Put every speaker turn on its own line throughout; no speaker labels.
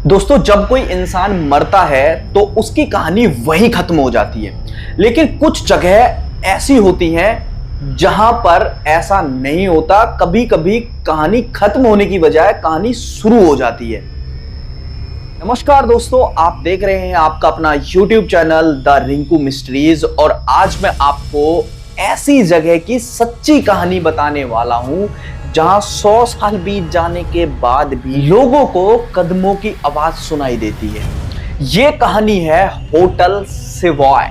दोस्तों, जब कोई इंसान मरता है तो उसकी कहानी वहीं खत्म हो जाती है। लेकिन कुछ जगह ऐसी होती हैं जहां पर ऐसा नहीं होता। कभी कभी कहानी खत्म होने की बजाय कहानी शुरू हो जाती है। नमस्कार दोस्तों, आप देख रहे हैं आपका अपना YouTube channel the Rinku mysteries. और आज मैं आपको ऐसी जगह की सच्ची कहानी बताने वाला हूं जहां 100 साल बीत जाने के बाद भी लोगों को कदमों की आवाज सुनाई देती है। ये कहानी है होटल सेवॉय।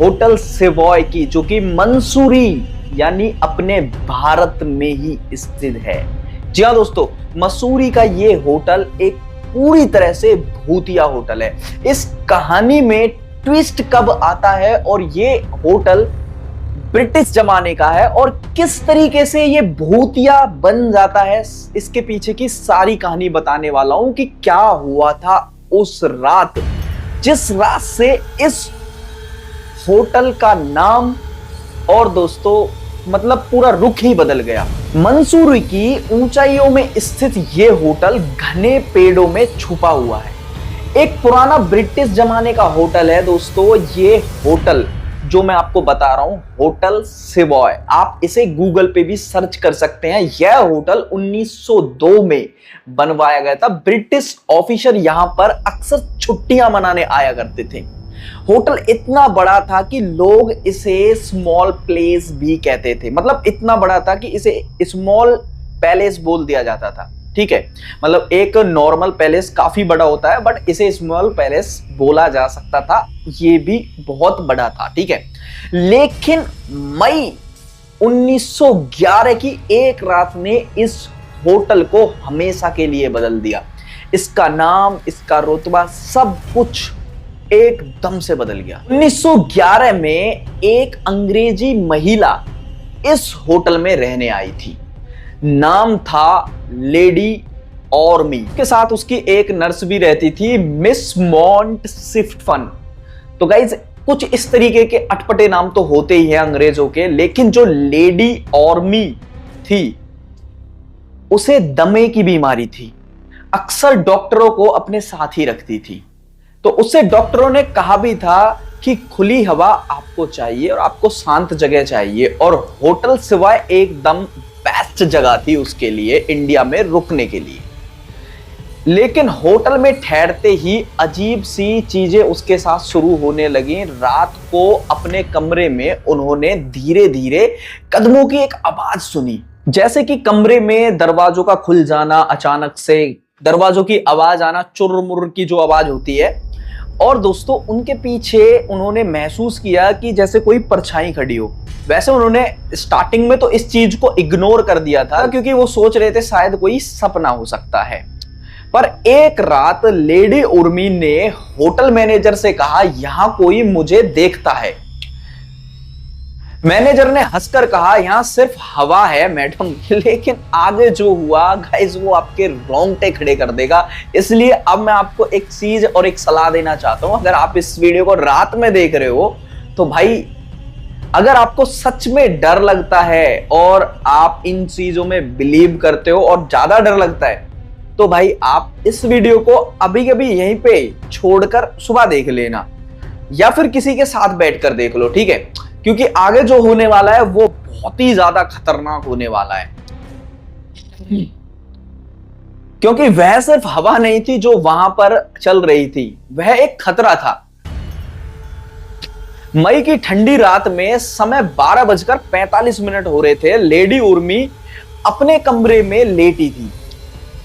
होटल सेवॉय की, जो कि मंसूरी यानी अपने भारत में ही स्थित है। जी हाँ दोस्तों, मसूरी का ये होटल एक पूरी तरह से भूतिया होटल है। इस कहानी में ट्विस्ट कब आता है और ये होटल ब्रिटिश जमाने का है और किस तरीके से ये भूतिया बन जाता है, इसके पीछे की सारी कहानी बताने वाला हूं कि क्या हुआ था उस रात, जिस रात से इस होटल का नाम और दोस्तों मतलब पूरा रुख ही बदल गया। मंसूरी की ऊंचाइयों में स्थित ये होटल घने पेड़ों में छुपा हुआ है। एक पुराना ब्रिटिश जमाने का होटल है दोस्तों। ये होटल जो मैं आपको बता रहा हूं, होटल सेवॉय, आप इसे गूगल पे भी सर्च कर सकते हैं। यह होटल 1902 में बनवाया गया था। ब्रिटिश ऑफिसर यहां पर अक्सर छुट्टियां मनाने आया करते थे। होटल इतना बड़ा था कि लोग इसे स्मॉल प्लेस भी कहते थे। मतलब इतना बड़ा था कि इसे स्मॉल पैलेस बोल दिया जाता था। ठीक है, मतलब एक नॉर्मल पैलेस काफी बड़ा होता है, बट इसे स्मॉल पैलेस बोला जा सकता था। ये भी बहुत बड़ा था। ठीक है, लेकिन मई 1911 की एक रात ने इस होटल को हमेशा के लिए बदल दिया। इसका नाम, इसका रुतबा, सब कुछ एकदम से बदल गया। 1911 में एक अंग्रेजी महिला इस होटल में रहने आई थी। नाम था लेडी ऑर्मी। के साथ उसकी एक नर्स भी रहती थी, मिस मॉन्टसिफ्टन। तो गाइज, कुछ इस तरीके के अटपटे नाम तो होते ही हैं अंग्रेजों के, लेकिन जो लेडी ऑर्मी थी उसे दमे की बीमारी थी। अक्सर डॉक्टरों को अपने साथ ही रखती थी। तो उससे डॉक्टरों ने कहा भी था कि खुली हवा आपको चाहिए और आपको शांत जगह चाहिए, और होटल सिवाय एकदम बेस्ट जगह थी उसके लिए इंडिया में रुकने के लिए। लेकिन होटल में ठहरते ही अजीब सी चीजें उसके साथ शुरू होने लगी। रात को अपने कमरे में उन्होंने धीरे धीरे कदमों की एक आवाज सुनी, जैसे कि कमरे में दरवाजों का खुल जाना, अचानक से दरवाजों की आवाज आना, चुर्र-मुर्र की जो आवाज होती है। और दोस्तों, उनके पीछे उन्होंने महसूस किया कि जैसे कोई परछाई खड़ी हो। वैसे उन्होंने स्टार्टिंग में तो इस चीज को इग्नोर कर दिया था, क्योंकि वो सोच रहे थे शायद कोई सपना हो सकता है। पर एक रात लेडी उर्मी ने होटल मैनेजर से कहा, यहां कोई मुझे देखता है। मैनेजर ने हंसकर कहा, यहां सिर्फ हवा है मैडम। लेकिन आगे जो हुआ गाइस, वो आपके रोंगटे खड़े कर देगा। इसलिए अब मैं आपको एक चीज और एक सलाह देना चाहता हूं। अगर आप इस वीडियो को रात में देख रहे हो तो भाई, अगर आपको सच में डर लगता है और आप इन चीजों में बिलीव करते हो और ज्यादा डर लगता है, तो भाई आप इस वीडियो को अभी कभी यहीं पे छोड़कर सुबह देख लेना, या फिर किसी के साथ बैठकर देख लो। ठीक है, क्योंकि आगे जो होने वाला है वो बहुत ही ज्यादा खतरनाक होने वाला है। क्योंकि वह सिर्फ हवा नहीं थी जो वहां पर चल रही थी, वह एक खतरा था। मई की ठंडी रात में समय 12:45 हो रहे थे। लेडी उर्मी अपने कमरे में लेटी थी।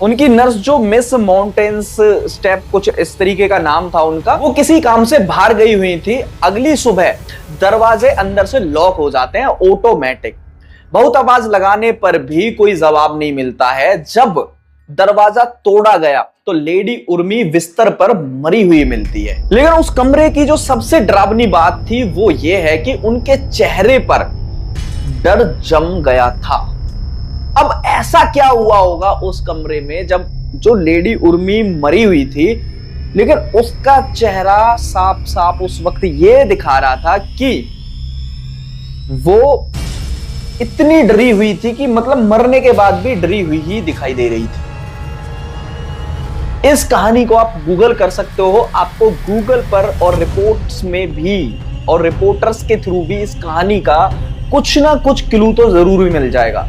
उनकी नर्स, जो मिस माउंटेन्स स्टेप, कुछ इस तरीके का नाम था उनका, वो किसी काम से बाहर गई हुई थी। अगली सुबह दरवाजे अंदर से लॉक हो जाते हैं, ऑटोमेटिक। बहुत आवाज लगाने पर भी कोई जवाब नहीं मिलता है। जब दरवाजा तोड़ा गया तो लेडी उर्मी बिस्तर पर मरी हुई मिलती है। लेकिन उस कमरे की जो सबसे डरावनी बात थी वो ये है कि उनके चेहरे पर डर जम गया था। अब ऐसा क्या हुआ होगा उस कमरे में, जब जो लेडी उर्मी मरी हुई थी, लेकिन उसका चेहरा साफ साफ उस वक्त ये दिखा रहा था कि वो इतनी डरी हुई थी कि मतलब मरने के बाद भी डरी हुई ही दिखाई दे रही थी। इस कहानी को आप गूगल कर सकते हो, आपको गूगल पर और रिपोर्ट्स में भी और रिपोर्टर्स के थ्रू भी इस कहानी का कुछ ना कुछ क्लू तो जरूर ही मिल जाएगा,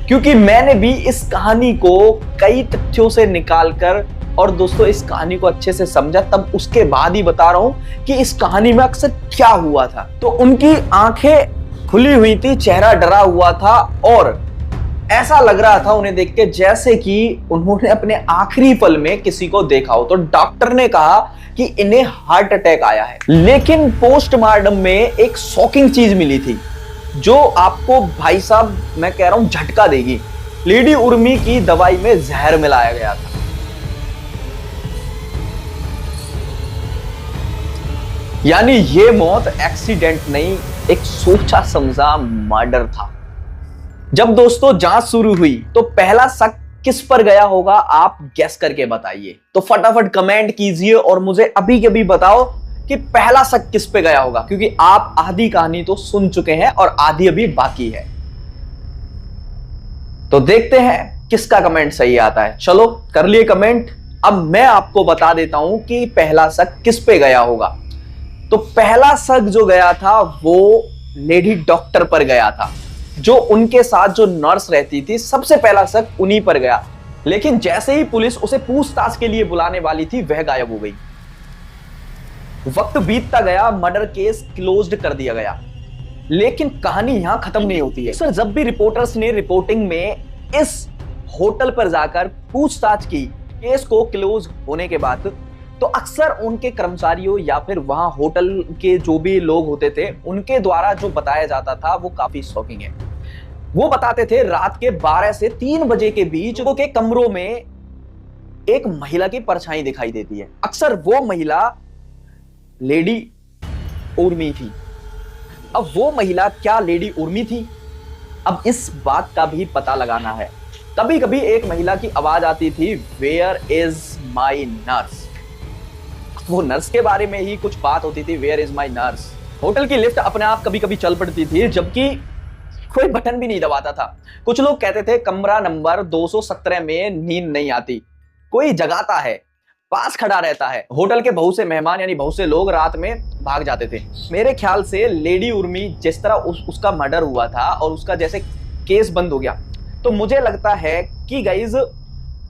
क्योंकि मैंने भी इस कहानी को कई तथ्यों से निकालकर और दोस्तों इस कहानी को अच्छे से समझा, तब उसके बाद ही बता रहा हूं कि इस कहानी में अक्सर क्या हुआ था। तो उनकी आंखें खुली हुई थी, चेहरा डरा हुआ था और ऐसा लग रहा था उन्हें देख के जैसे कि उन्होंने अपने आखिरी पल में किसी को देखा हो। तो डॉक्टर ने कहा कि इन्हें हार्ट अटैक आया है, लेकिन पोस्टमार्टम में एक शॉकिंग चीज मिली थी जो आपको भाई साहब मैं कह रहा हूं झटका देगी। लेडी उर्मी की दवाई में जहर मिलाया गया था। यानी ये मौत एक्सीडेंट नहीं, एक सोचा समझा मर्डर था। जब दोस्तों जांच शुरू हुई तो पहला शक किस पर गया होगा, आप गेस करके बताइए। तो फटाफट कमेंट कीजिए और मुझे अभी के अभी बताओ कि पहला शक किस पे गया होगा, क्योंकि आप आधी कहानी तो सुन चुके हैं और आधी अभी बाकी है। तो देखते हैं किसका कमेंट सही आता है। चलो कर लिए कमेंट। अब मैं आपको बता देता हूं कि पहला शक किस पे गया होगा। तो पहला शक जो गया था वो लेडी डॉक्टर पर गया था, जो उनके साथ जो नर्स रहती थी, सबसे पहला शक उन्हीं पर गया। लेकिन जैसे ही पुलिस उसे पूछताछ के लिए बुलाने वाली थी, वह गायब हो गई। वक्त बीतता गया, मर्डर केस क्लोज्ड कर दिया गया। लेकिन कहानी यहां खत्म नहीं होती है। सर, जब भी रिपोर्टर्स ने रिपोर्टिंग में इस होटल पर जाकर पूछताछ की केस को क्लोज होने के बाद, तो अक्सर उनके कर्मचारियों या फिर वहां होटल के जो भी लोग होते थे, उनके द्वारा जो बताया जाता था वो काफी शॉकिंग है। वो बताते थे रात के 12 से 3 बजे के बीच के कमरों में एक महिला की परछाई दिखाई देती है। अक्सर वो महिला लेडी उर्मी थी। अब वो महिला क्या लेडी उर्मी थी, अब इस बात का भी पता लगाना है। कभी कभी एक महिला की आवाज आती थी, वेयर इज माई नर्स। वो नर्स के बारे में ही कुछ बात होती थी, where is my nurse. Hotel की लिफ्ट अपने आप कभी कभी चल पड़ती थी, जबकि कोई बटन भी नहीं दबाता था। कुछ लोग कहते थे कमरा नंबर 217 में नींद नहीं आती, कोई जगाता है, पास खड़ा रहता है। होटल के बहुत से मेहमान यानी बहुत से लोग रात में भाग जाते थे। मेरे ख्याल से लेडी उर्मी जिस तरह उसका मर्डर हुआ था और उसका जैसे केस बंद हो गया, तो मुझे लगता है कि गाइज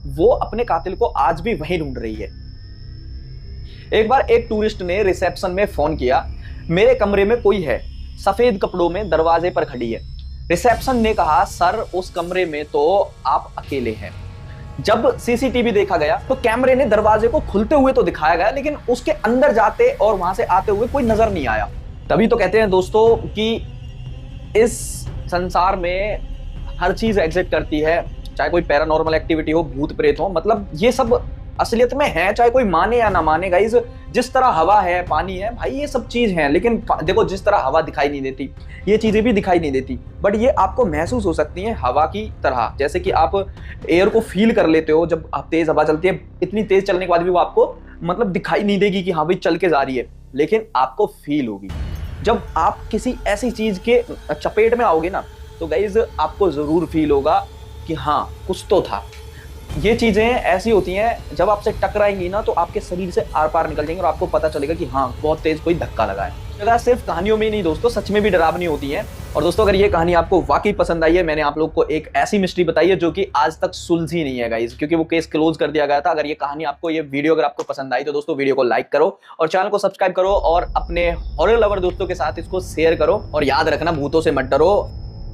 वो अपने कातिल को आज भी वहीं ढूंढ रही है। एक बार एक टूरिस्ट ने रिसेप्शन में फोन किया, मेरे कमरे में कोई है, सफेद कपड़ों में दरवाजे पर खड़ी है। रिसेप्शन ने कहा, सर उस कमरे में तो आप अकेले हैं। जब सीसीटीवी देखा गया तो कैमरे ने दरवाजे को खुलते हुए तो दिखाया गया, लेकिन उसके अंदर जाते और वहां से आते हुए कोई नजर नहीं आया। तभी तो कहते हैं दोस्तों कि इस संसार में हर चीज एग्जिस्ट करती है, चाहे कोई पैरानॉर्मल एक्टिविटी हो, भूत प्रेत हो, मतलब ये सब असलियत में है, चाहे कोई माने या ना माने। गाइस, जिस तरह हवा है, पानी है, भाई ये सब चीज है। लेकिन देखो, जिस तरह हवा दिखाई नहीं देती, ये चीजें भी दिखाई नहीं देती, बट ये आपको महसूस हो सकती हैं हवा की तरह। जैसे कि आप एयर को फील कर लेते हो, जब आप तेज हवा चलती है, इतनी तेज चलने के बाद भी वो आपको मतलब दिखाई नहीं देगी कि हाँ भाई चल के जा रही है, लेकिन आपको फील होगी। जब आप किसी ऐसी चीज के चपेट में आओगे ना, तो गाइज आपको जरूर फील होगा कि हाँ कुछ तो था। ये चीजें ऐसी होती हैं, जब आपसे टकराएंगी ना तो आपके शरीर से आर पार निकल जाएंगे और आपको पता चलेगा कि हाँ बहुत तेज कोई धक्का लगा है। जगह सिर्फ कहानियों में ही नहीं दोस्तों, सच में भी डरावनी होती हैं। और दोस्तों, अगर ये कहानी आपको वाकई पसंद आई है, मैंने आप लोग को एक ऐसी मिस्ट्री बताई है जो कि आज तक सुलझी नहीं है गाइस, क्योंकि वो केस क्लोज कर दिया गया था। अगर ये कहानी आपको, ये वीडियो अगर आपको पसंद आई तो दोस्तों वीडियो को लाइक करो और चैनल को सब्सक्राइब करो और अपने हॉरर लवर दोस्तों के साथ इसको शेयर करो। और याद रखना, भूतों से मत डरो,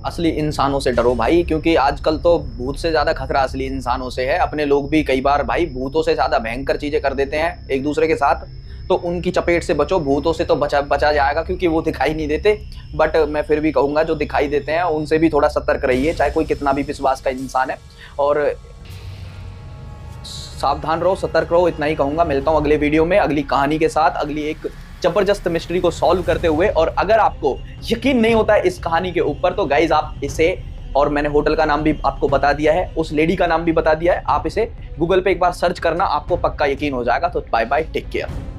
असली इंसानों से डरो भाई, क्योंकि आजकल तो भूत से ज्यादा खतरा असली इंसानों से है। अपने लोग भी कई बार भाई भूतों से ज्यादा भयंकर चीजें कर देते हैं एक दूसरे के साथ, तो उनकी चपेट से बचो। भूतों से तो बचा जाएगा क्योंकि वो दिखाई नहीं देते, बट मैं फिर भी कहूंगा जो दिखाई देते हैं उनसे भी थोड़ा सतर्क रहिए, चाहे कोई कितना भी विश्वास का इंसान है। और सावधान रहो, सतर्क रहो, इतना ही कहूंगा। मिलता हूं अगले वीडियो में अगली कहानी के साथ, अगली एक जबरदस्त मिस्ट्री को सॉल्व करते हुए। और अगर आपको यकीन नहीं होता है इस कहानी के ऊपर, तो गाइज आप इसे, और मैंने होटल का नाम भी आपको बता दिया है, उस लेडी का नाम भी बता दिया है, आप इसे गूगल पे एक बार सर्च करना, आपको पक्का यकीन हो जाएगा। तो बाय बाय, टेक केयर।